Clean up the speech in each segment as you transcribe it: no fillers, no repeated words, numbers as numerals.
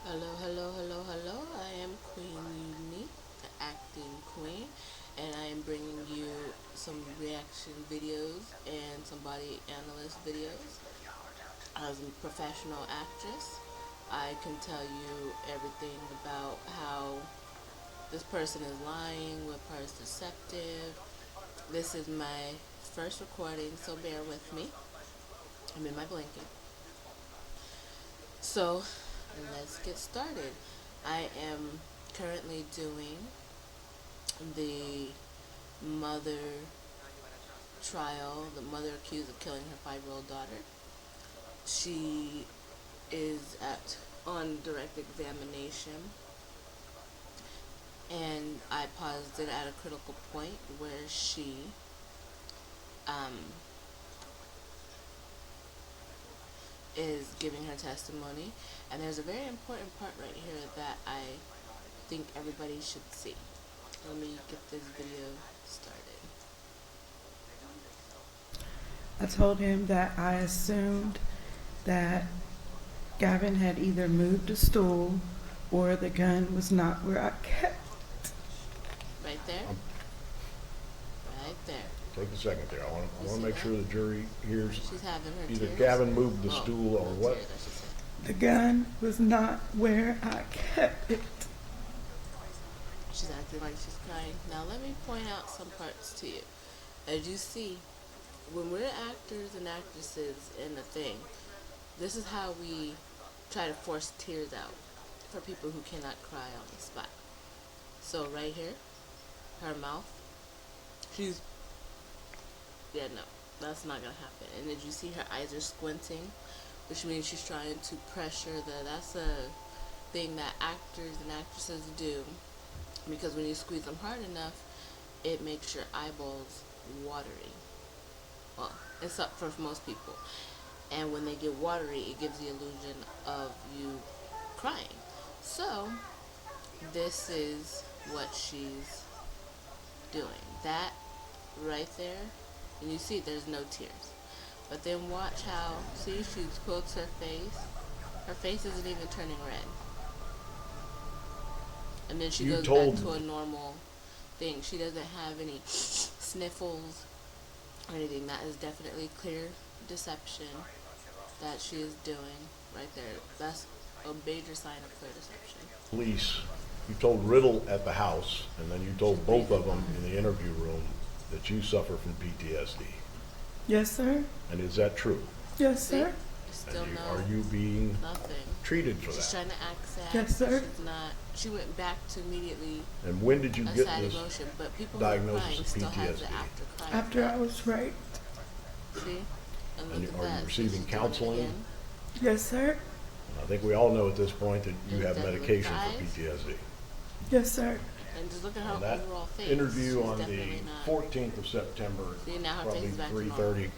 Hello, hello, hello, hello. I am Queen Unique, the acting queen, and I am bringing you some reaction videos and some body analyst videos. As a professional actress, I can tell you everything about how this person is lying, what part is deceptive. This is my first recording, so bear with me. I'm in my blanket. So, let's get started. I am currently doing the mother trial, the mother accused of killing her 5-year-old daughter. She is at on direct examination, and I paused it at a critical point where she um, is giving her testimony, and there's a very important part right here that I think everybody should see. Let me get this video started. I told him that I assumed that Gavin had either moved a stool or the gun was not where I kept. Right there. Right there. Take a second there. I want You to see make that? sure the jury hears She's having her either tears. Gavin moved the Oh, stool or no what. tears, I should say. The gun was not where I kept it. She's acting like she's crying. Now let me point out some parts to you. As you see, when we're actors and actresses in the thing, this is how we try to force tears out for people who cannot cry on the spot. So right here, her mouth, she's, yeah, no, that's not gonna happen. And as you see, her eyes are squinting, which means she's trying to pressure that's a thing that actors and actresses do, because when you squeeze them hard enough, it makes your eyeballs watery. Well, it's up for most people. And when they get watery, it gives the illusion of you crying. So, this is what she's doing. That right there, and you see there's no tears. But then watch how, see, she quilts her face. Her face isn't even turning red. And then she goes back to a normal thing. She doesn't have any sniffles or anything. That is definitely clear deception that she is doing right there. That's a major sign of clear deception. Police, you told Riddle at the house, and then you told both of them in the interview room that you suffer from PTSD. Yes, sir. And is that true? Yes, sir. Still And no. are you being Nothing. treated for She's that? trying to act sad. Yes, sir. She's not. She went back to immediately And when did you a get sad this emotion, but people who are diagnosis crying of still have the PTSD? after crying. After I was raped. See? And And look at are you that. See, receiving she's doing it counseling? again. Yes, sir. I think we all know at this point that you And have definitely medication thighs. for PTSD. Yes, sir. And just look at her And that overall face. interview She's on the definitely not. 14th of September, See, now her probably face is back to 3:30,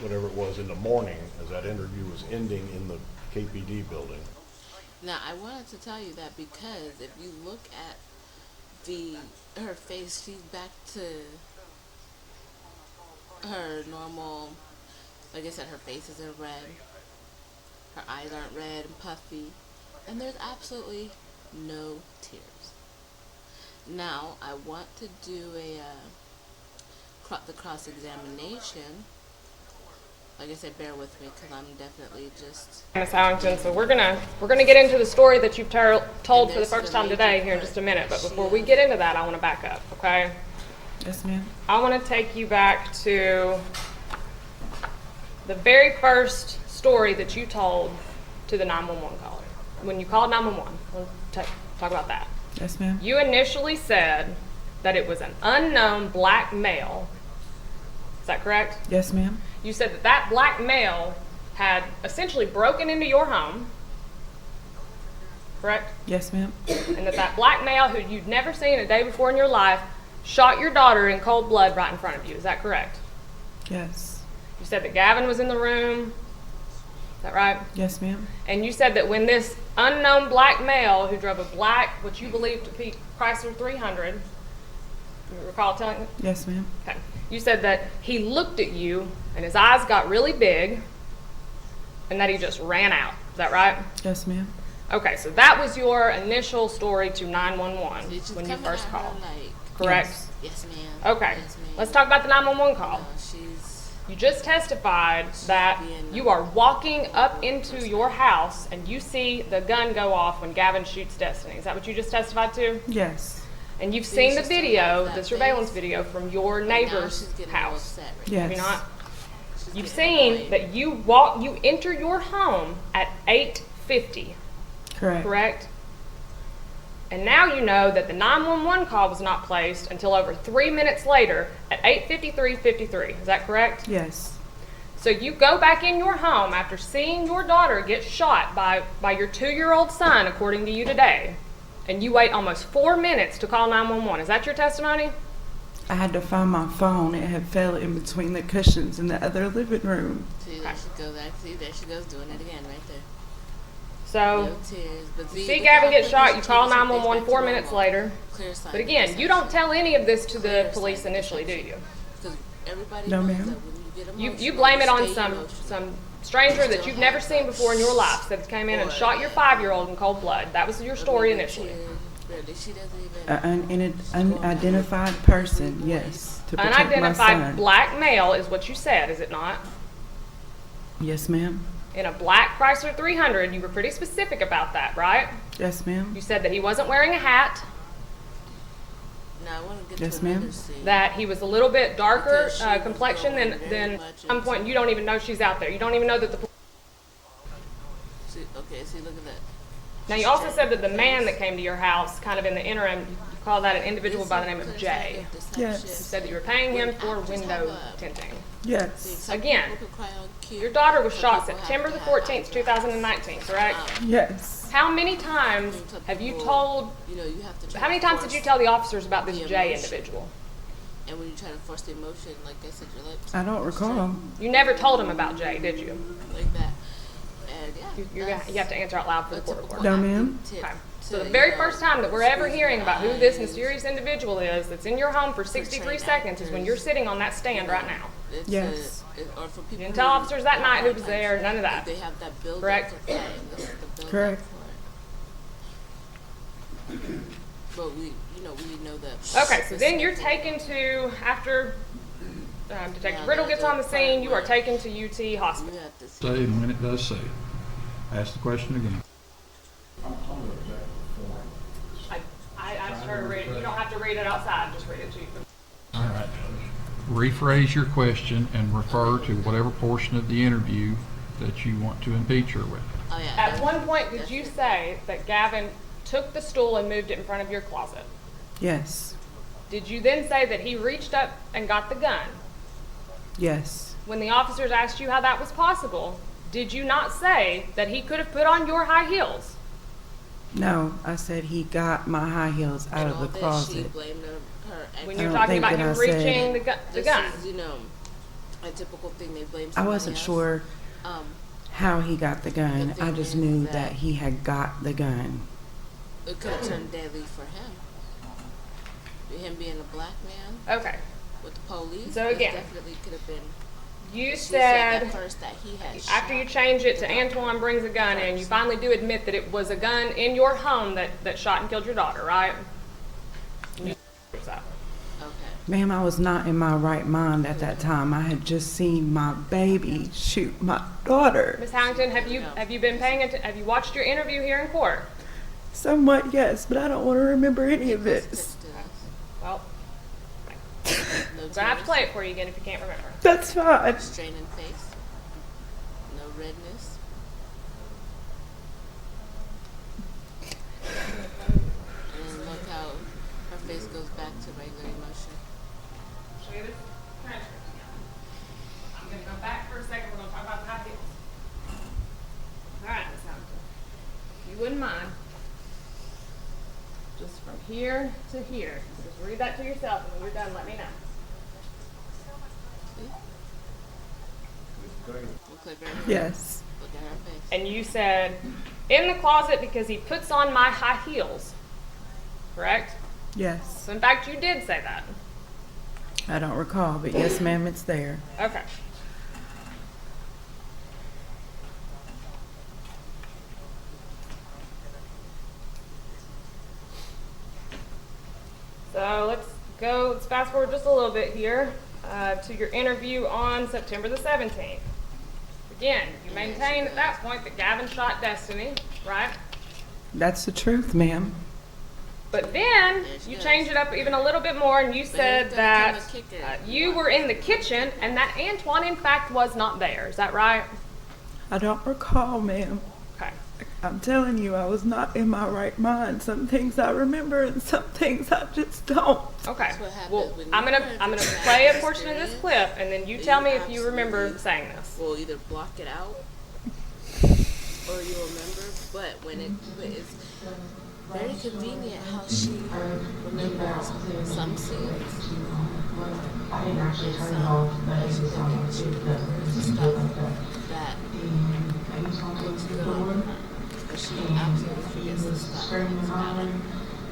whatever it was in the morning, as that interview was ending in the KPD building. Now I wanted to tell you that because if you look at her face, she's back to her normal. Like I said, her face isn't red. Her eyes aren't red and puffy, and there's absolutely no tears. Now I want to do the cross examination. Like I said, bear with me because I'm definitely just. Miss Allington, so we're gonna get into the story that you've told for the first time today here in just a minute. But before we get into that, I want to back up, okay? Yes, ma'am. I want to take you back to the very first story that you told to the 911 caller. When you called 911, let's talk about that. Yes, ma'am. You initially said that it was an unknown black male. Is that correct? Yes, ma'am. You said that that black male had essentially broken into your home, correct? Yes, ma'am. And that that black male who you'd never seen a day before in your life shot your daughter in cold blood right in front of you. Is that correct? Yes. You said that Gavin was in the room. Is that right? Yes, ma'am. And you said that when this unknown black male who drove a black, what you believe to be Chrysler 300, you recall telling me? Yes, ma'am. Okay. You said that he looked at you and his eyes got really big and that he just ran out. Is that right? Yes, ma'am. Okay, so that was your initial story to 911 She's when you coming first at her called, like, correct? yes, ma'am. Okay, Yes, ma'am. let's talk about the 911 call. No, she's You just testified that you are walking up into your house and you see the gun go off when Gavin shoots Destiny. Is that what you just testified to? Yes. And you've See, seen the she still video, has the that surveillance face. video from your now she's neighbor's getting all house. upset right Yes. Have you not? She's You've getting seen annoyed. that you enter your home at 8:50, Correct. correct? And now you know that the 911 call was not placed until over 3 minutes later at 8:53:53. Is that correct? Yes. So you go back in your home after seeing your daughter get shot by your 2-year-old son, according to you today, and you wait almost 4 minutes to call 911. Is that your testimony? I had to find my phone. It had fell in between the cushions in the other living room. See, there she goes. See, there she goes doing it again right there. So No tears. But you see, see look Gavin how get quickly shot, she you call changes her face 911 back 4 to minutes normal. later. Clear sign But of again, you don't tell any of this to the Clear police sign of initially, do you? deception. Because everybody No, knows ma'am. that when you get You emotional, blame it on stay some emotional. stranger that you've never seen before in your life that came in and shot your 5-year-old in cold blood. That was your story initially. Really, she doesn't even. An unidentified person, yes, to protect my Unidentified son. black male is what you said, is it not? Yes, ma'am. In a black Chrysler 300, you were pretty specific about that, right? Yes, ma'am. You said that he wasn't wearing a hat, No, I want to get Yes, to another ma'am. scene. that he was a little bit darker Because she was complexion going than very at much some point. into- You don't even know she's out there. You don't even know that the. See, okay, see, look at that. Now you also said that the man that came to your house, kind of in the interim, you call that an individual by the name of Clear Jay. sign of Yes. deception. You said that you were paying him for Actors window have a- tinting. See, Yes. some Again, people can cry on cue, Your daughter was some shot people have September to the have 14th, eyebrows. 2019, correct? Yes. How many times Some have you people, told, You know, you have to. Try how many to times did force- you tell the officers about this the Jay emotion. individual? And when you try to force the emotion, like I said, your lips. I don't recall. You never told him about Jay, did you? Like that. And yeah. You have to answer out loud for the that's court a reporter. No, ma'am. tip Okay. So to, the very you know, first time that we're ever squeeze hearing your about who this eyes. mysterious individual is that's in your home for 63 trained seconds is when you're actors. sitting on that stand right now. It's Yes. or for people You didn't tell who officers that have night who hard was times, there, none of that. They have that build Correct? up for playing. This is the build Correct. up for it. But we know that. Okay, so then you're taken to, after Detective Yeah, Brittle there's gets a on the scene, you are part taken to UT You Hospital. have to see. Say when it does say it. Ask the question again. I asked her to read it. You don't have to read it outside, just read it to you. All right. Rephrase your question and refer to whatever portion of the interview that you want to impeach her with. Oh yeah. At one point, did you say that Gavin took the stool and moved it in front of your closet? Yes. Did you then say that he reached up and got the gun? Yes. When the officers asked you how that was possible, did you not say that he could have put on your high heels? No, I said he got my high heels out And of all the this, closet. She blamed her When I you're don't talking think about that him I said reaching it. the This gun. is, a typical thing they blame. I somebody wasn't else. sure Um, how he got the gun. The I thing just is knew that- that he had got the gun. it could have turned deadly for him. Him being a black man Okay. with the police. So it again, definitely could have been. You She said said at first that he had. after you shot. change it to Antoine brings a gun in, you finally do admit that it was a gun in your home that shot and killed your daughter, right? You that. Okay. Ma'am, I was not in my right mind at that time. I had just seen my baby shoot my daughter. Ms. Harrington, have you been paying attention? Have you watched your interview here in court? Somewhat, yes, but I don't want to remember any of Let's this. stick to this. Well, No I'm gonna have to tears, play it for you again if you can't remember. That's fine. straining face, no redness. And look how her face goes back to regular emotion. Show you this transcript again. I'm gonna go back for a second. We're gonna talk about high heels. All right, Ms. Harrington. If you wouldn't mind, just from here to here, just read that to yourself, and when you're done, let me know. Look like her. Yes. Look at her face. And you said, in the closet because he puts on my high heels. Correct? Yes. So in fact, you did say that. I don't recall, but yes, ma'am, it's there. Okay. So let's fast forward just a little bit here to your interview on September the 17th. Again, you maintained at that point that Gavin shot Destiny, right? That's the truth, ma'am. But then you changed it up even a little bit more, and you said it's gonna that come a kicker. you were in the kitchen and that Antoine, in fact, was not there. Is that right? I don't recall, ma'am. Okay. I'm telling you, I was not in my right mind. Some things I remember and some things I just don't. Okay. That's what happens Well, when I'm you gonna learn I'm gonna from play a that portion of this experience. clip, and then you Then tell you me if you remember absolutely saying this. Will either block it out or you'll remember. But when it's very convenient how she remembers some scenes. I didn't actually turn it off, but it was on Stuff that and looks good on her, but she absolutely forgets the stuff. screaming and hollering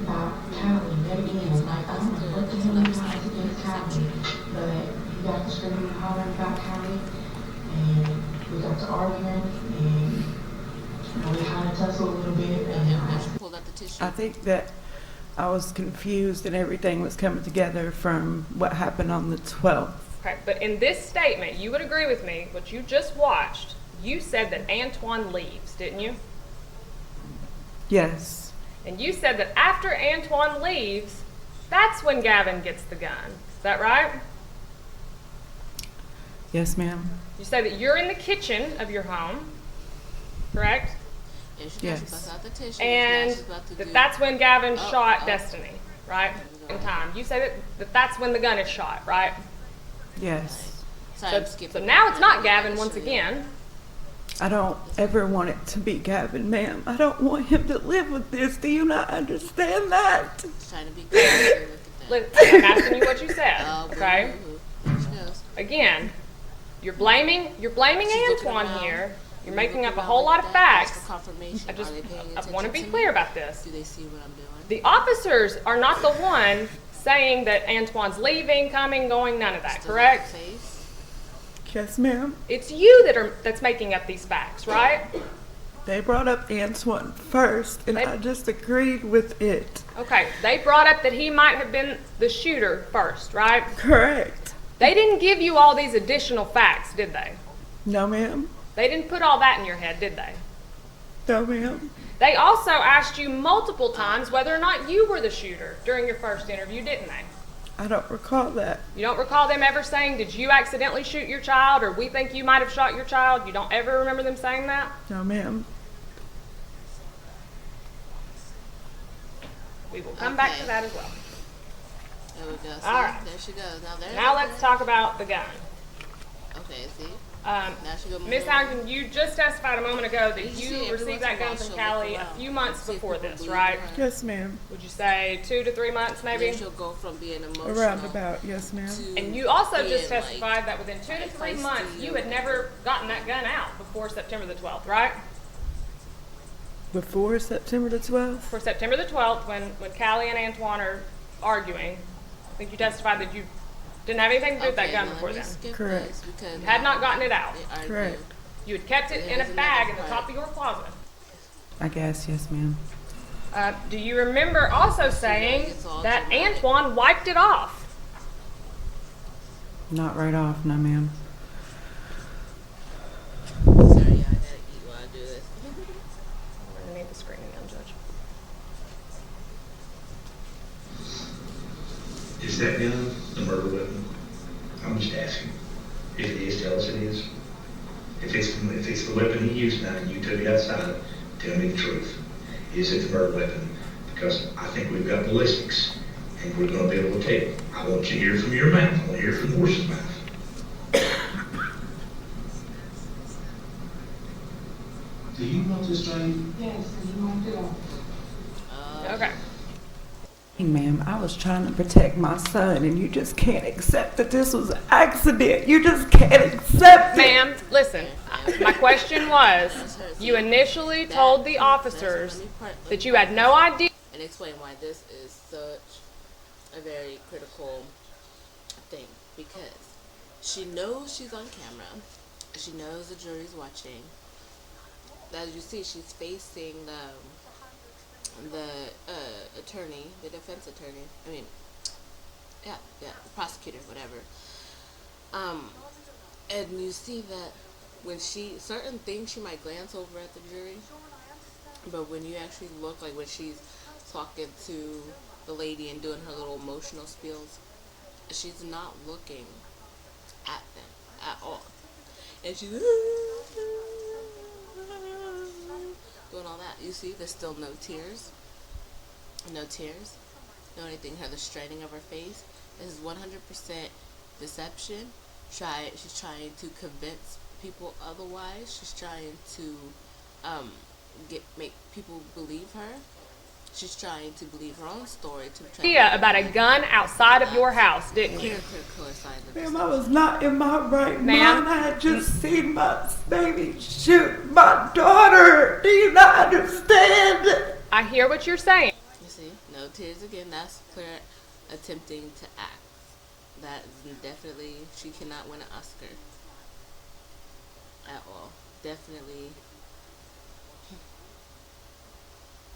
about Callie yet again. Like, I don't know what the hell you guys against Callie, but you got to screaming and hollering about Callie, and we got to arguing, and we kind of tussled a little bit, and And she pulled out the tissue. I think that I was confused and everything was coming together from what happened on the 12th. Okay, but in this statement, you would agree with me, what you just watched, you said that Antoine leaves, didn't you? Yes. And you said that after Antoine leaves, that's when Gavin gets the gun. Is that right? Yes, ma'am. You say that you're in the kitchen of your home, correct? And she Yes. busts out the tissue. And now she's about to do- that's when Gavin Oh, shot oh. Destiny, right? In time. You say that that's when the gun is shot, right? Yes. Sorry, I'm skipping. So now it's not I'm Gavin gonna once show you. again. I don't ever want it to be Gavin, ma'am. I don't want him to live with this. Do you not understand that? She's trying to be good. Look at that. Look, I'm asking you what you said, Oh, okay? boo-hoo-hoo. There she goes. Again, you're blaming She's looking Antoine around. here. You're You're making looking up a around whole like lot of that, just facts. for confirmation. I just Are they paying I want to attention be to clear me? about this. Do they see what I'm doing? The officers are not the one saying that Antoine's leaving, coming, going, none of that, Still correct? have face? Yes, ma'am. It's you that's making up these facts, right? They brought up Antoine first, and They- I just agreed with it. Okay, they brought up that he might have been the shooter first, right? Correct. They didn't give you all these additional facts, did they? No, ma'am. They didn't put all that in your head, did they? No, ma'am. They also asked you multiple times whether or not you were the shooter during your first interview, didn't they? I don't recall that. You don't recall them ever saying, did you accidentally shoot your child, or we think you might have shot your child? You don't ever remember them saying that? No, ma'am. We will come back to Okay. that as well. There we go. See? All right. There she goes. Now there's Now the let's gun. talk about the gun. Okay, see? Now she go Ms. move. Harrington, you just testified a moment ago that You see you every received once that in a gun while from she'll Callie look a around. few months See if before people this, believe right? her. Yes, ma'am. Would you say 2 to 3 months, maybe? Then she'll go from being emotional Around about. Yes, ma'am. to And you also being, just like, testified that within 2 to 3 feisty months, you had and- never gotten that gun out before September the 12th, right? Before September the 12th? For September the 12th, when Callie and Antoine are arguing, I think you testified that you didn't have anything to do with that Okay, gun now before let me then. skip Correct. this because You had not gotten it out. they argue. Correct. You had kept it in a There's bag another in the part. top of your closet. I guess. Yes, ma'am. Do you remember also saying it's all that dramatic. Antoine wiped it off? Not right off. No, ma'am. Sorry, I gotta eat while I do this. I'm gonna need the screen again, Judge. Is that gun a murder weapon? I'm just asking. If it is, tell us it is. If it's the weapon he used now and you took it outside, tell me the truth. Is it the murder weapon? Because I think we've got ballistics and we're going to be able to tell. I want you to hear it from your mouth. I want to hear it from the horse's mouth. Do you want this thing? Yes, and you wiped it off. Okay. Hey, ma'am, I was trying to protect my son, and you just can't accept that this was an accident. You just can't accept it. Ma'am, listen. My question was, you initially told the officers that you had no idea. And explain why this is such a very critical thing. Because she knows she's on camera. She knows the jury's watching. As you see, she's facing the attorney, the defense attorney. I mean, yeah, the prosecutor, whatever. And you see that when certain things she might glance over at the jury, but when you actually look, like when she's talking to the lady and doing her little emotional spills, she's not looking at them at all. And she's doing all that. You see, there's still no tears. No tears. No anything. Her the straining of her face. This is 100% deception. She's trying to convince people otherwise. She's trying to make people believe her. She's trying to believe her own story to try Idea about a gun outside of your house, didn't you? clear signs of Ma'am, I was not in my right Ma'am? mind. I had just seen my baby shoot my daughter. Do you not understand? I hear what you're saying. You see, no tears again. That's clear attempting to act. That is definitely, she cannot win an Oscar at all. Definitely,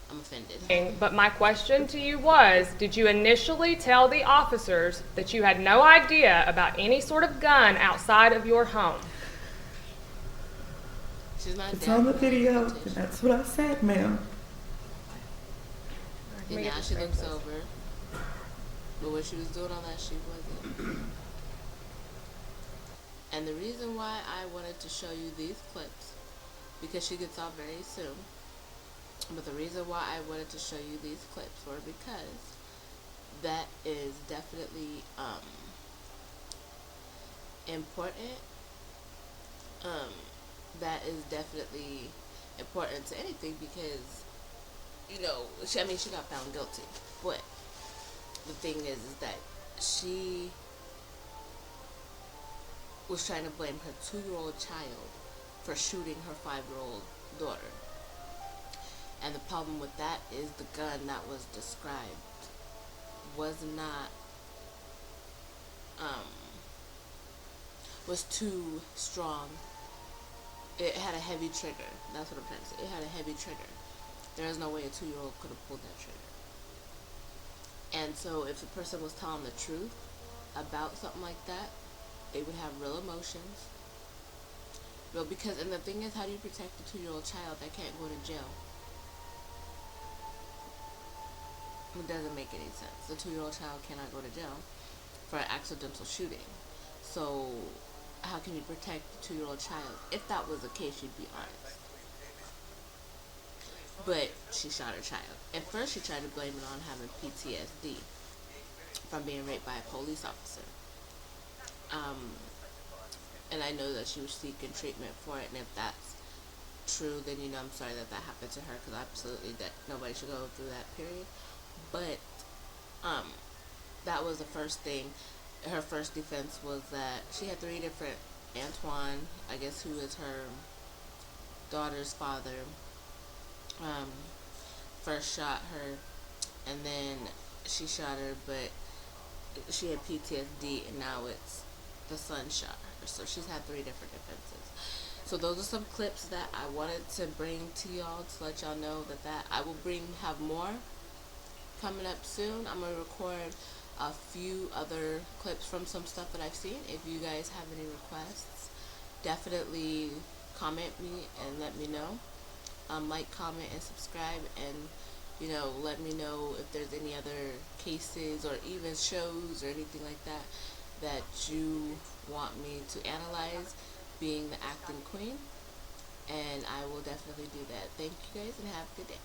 I'm offended. But my question to you was, did you initially tell the officers that you had no idea about any sort of gun outside of your home? She's not It's down on the for video, and confrontation. that's what I said, ma'am. And now she looks over. But when she was doing all that, she wasn't. And the reason why I wanted to show you these clips, because she gets off very soon, but the reason why I wanted to show you these clips were because that is definitely important. That is definitely important to anything because, you know, she got found guilty. But the thing is that she was trying to blame her 2-year-old child for shooting her 5-year-old daughter. And the problem with that is the gun that was described was not, was too strong. It had a heavy trigger. That's what I'm trying to say. It had a heavy trigger. There is no way a 2-year-old could have pulled that trigger. And so if the person was telling the truth about something like that, they would have real emotions. And the thing is, how do you protect a 2-year-old child that can't go to jail? It doesn't make any sense. The 2-year-old child cannot go to jail for an accidental shooting. So how can you protect the 2-year-old child? If that was the case, you'd be honest. But she shot her child. At first, she tried to blame it on having PTSD from being raped by a police officer. And I know that she was seeking treatment for it, and if that's true, then, you know, I'm sorry that happened to her, because absolutely that nobody should go through that period. But that was the first thing. Her first defense was that she had 3 different, Antoine, I guess, who is her daughter's father, first shot her, and then she shot her, but she had PTSD, and now it's the son shot her. So she's had 3 different defenses. So those are some clips that I wanted to bring to y'all to let y'all know that I will have more coming up soon. I'm going to record a few other clips from some stuff that I've seen. If you guys have any requests, definitely comment me and let me know. Like, comment, and subscribe, and, you know, let me know if there's any other cases or even shows or anything like that that you want me to analyze, being the acting queen, and I will definitely do that. Thank you guys, and have a good day.